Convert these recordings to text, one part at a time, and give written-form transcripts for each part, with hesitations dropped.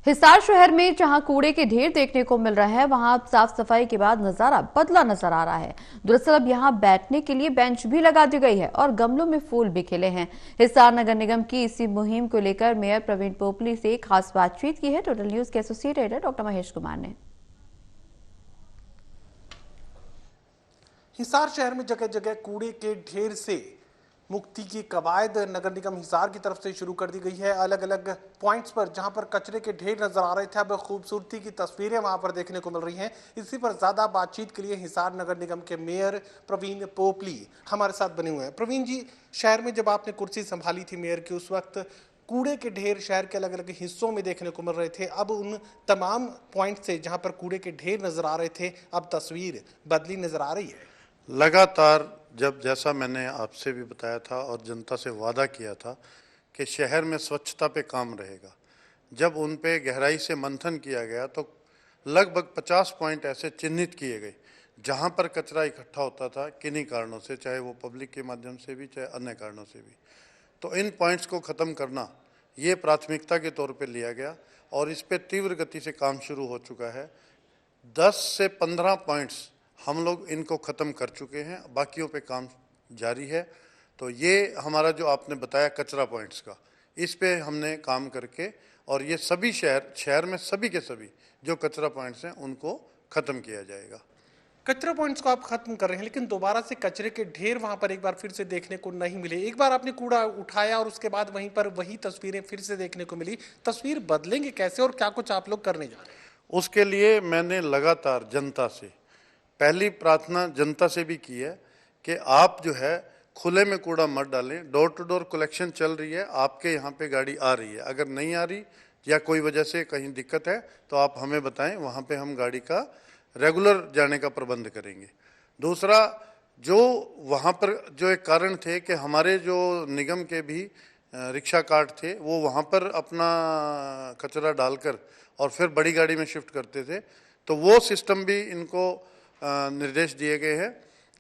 हिसार शहर में जहां कूड़े के ढेर देखने को मिल रहा है, वहां अब साफ सफाई के बाद नजारा बदला नजर आ रहा है। दरअसल अब यहां बैठने के लिए बेंच भी लगा दी गई है और गमलों में फूल भी खिले हैं। हिसार नगर निगम की इसी मुहिम को लेकर मेयर प्रवीण पोपली से खास बातचीत की है। टोटल न्यूज के associate editor doctor Mahesh Kumar ने। हिसार शहर में जगह जगह कूड़े के ढेर से मुक्ति की कवायद नगर निगम हिसार की तरफ से शुरू कर दी गई है। अलग अलग पॉइंट्स पर जहां पर कचरे के ढेर नजर आ रहे थे, अब खूबसूरती की तस्वीरें वहां पर देखने को मिल रही हैं। इसी पर ज्यादा बातचीत के लिए हिसार नगर निगम के मेयर प्रवीण पोपली हमारे साथ बने हुए हैं। प्रवीण जी, शहर में जब आपने कुर्सी संभाली थी मेयर की, उस वक्त कूड़े के ढेर शहर के अलग अलग हिस्सों में देखने को मिल रहे थे। अब उन तमाम पॉइंट से जहां पर कूड़े के ढेर नजर आ रहे थे, अब तस्वीर बदली नजर आ रही है। लगातार जब जैसा मैंने आपसे भी बताया था और जनता से वादा किया था कि शहर में स्वच्छता पे काम रहेगा, जब उन पे गहराई से मंथन किया गया तो लगभग 50 पॉइंट ऐसे चिन्हित किए गए जहां पर कचरा इकट्ठा होता था किन्हीं कारणों से, चाहे वो पब्लिक के माध्यम से भी चाहे अन्य कारणों से भी। तो इन पॉइंट्स को ख़त्म करना ये प्राथमिकता के तौर पे लिया गया और इस पे तीव्र गति से काम शुरू हो चुका है। 10 से 15 पॉइंट्स हम लोग इनको ख़त्म कर चुके हैं, बाकियों पे काम जारी है। तो ये हमारा जो आपने बताया कचरा पॉइंट्स का, इस पे हमने काम करके और ये सभी शहर में सभी के सभी जो कचरा पॉइंट्स हैं उनको ख़त्म किया जाएगा। कचरा पॉइंट्स को आप खत्म कर रहे हैं, लेकिन दोबारा से कचरे के ढेर वहां पर एक बार फिर से देखने को नहीं मिले। एक बार आपने कूड़ा उठाया और उसके बाद वहीं पर वही तस्वीरें फिर से देखने को मिली। तस्वीर बदलेंगे कैसे और क्या कुछ आप लोग करने जा रहे हैं? उसके लिए मैंने लगातार जनता से पहली प्रार्थना जनता से भी की है कि आप जो है खुले में कूड़ा मत डालें। डोर टू डोर कलेक्शन चल रही है, आपके यहाँ पे गाड़ी आ रही है, अगर नहीं आ रही या कोई वजह से कहीं दिक्कत है तो आप हमें बताएं, वहाँ पे हम गाड़ी का रेगुलर जाने का प्रबंध करेंगे। दूसरा, जो वहाँ पर जो एक कारण थे कि हमारे जो निगम के भी रिक्शा कार्ट थे वो वहाँ पर अपना कचरा डालकर और फिर बड़ी गाड़ी में शिफ्ट करते थे, तो वो सिस्टम भी इनको निर्देश दिए गए हैं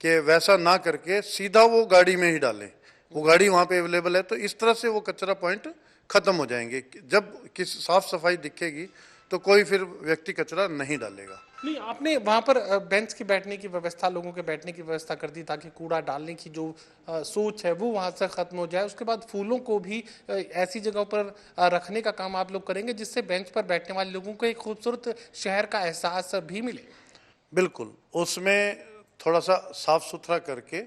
कि वैसा ना करके सीधा वो गाड़ी में ही डालें। वो गाड़ी वहाँ पे अवेलेबल है, तो इस तरह से वो कचरा पॉइंट खत्म हो जाएंगे। जब किस साफ सफाई दिखेगी तो कोई फिर व्यक्ति कचरा नहीं डालेगा। नहीं, आपने वहां पर बेंच के बैठने की व्यवस्था, लोगों के बैठने की व्यवस्था कर दी ताकि कूड़ा डालने की जो सोच है वो वहां से खत्म हो जाए। उसके बाद फूलों को भी ऐसी जगहों पर रखने का काम आप लोग करेंगे जिससे बेंच पर बैठने वाले लोगों को एक खूबसूरत शहर का एहसास भी मिले। बिल्कुल, उसमें थोड़ा सा साफ सुथरा करके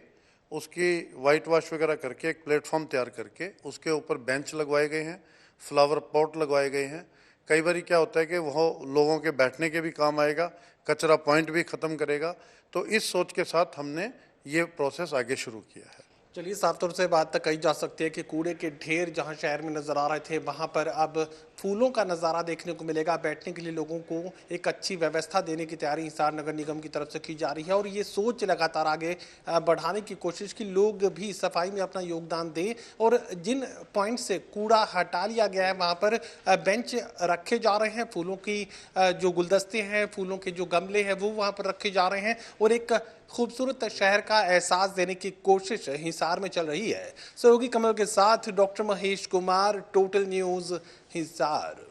उसकी वाइट वॉश वगैरह करके एक प्लेटफॉर्म तैयार करके उसके ऊपर बेंच लगवाए गए हैं, फ्लावर पॉट लगवाए गए हैं। कई बार क्या होता है कि वह लोगों के बैठने के भी काम आएगा, कचरा पॉइंट भी ख़त्म करेगा। तो इस सोच के साथ हमने ये प्रोसेस आगे शुरू किया है। चलिए, साफ तौर से बात तक कही जा सकती है कि कूड़े के ढेर जहां शहर में नजर आ रहे थे, वहां पर अब फूलों का नज़ारा देखने को मिलेगा। बैठने के लिए लोगों को एक अच्छी व्यवस्था देने की तैयारी हिसार नगर निगम की तरफ से की जा रही है और ये सोच लगातार आगे बढ़ाने की कोशिश की लोग भी सफाई में अपना योगदान दें और जिन पॉइंट से कूड़ा हटा लिया गया है वहाँ पर बेंच रखे जा रहे हैं, फूलों की जो गुलदस्ते हैं, फूलों के जो गमले हैं वो वहाँ पर रखे जा रहे हैं और एक खूबसूरत शहर का एहसास देने की कोशिश हिसार में चल रही है। सहयोगी कमल के साथ doctor Mahesh Kumar, total news Hisar.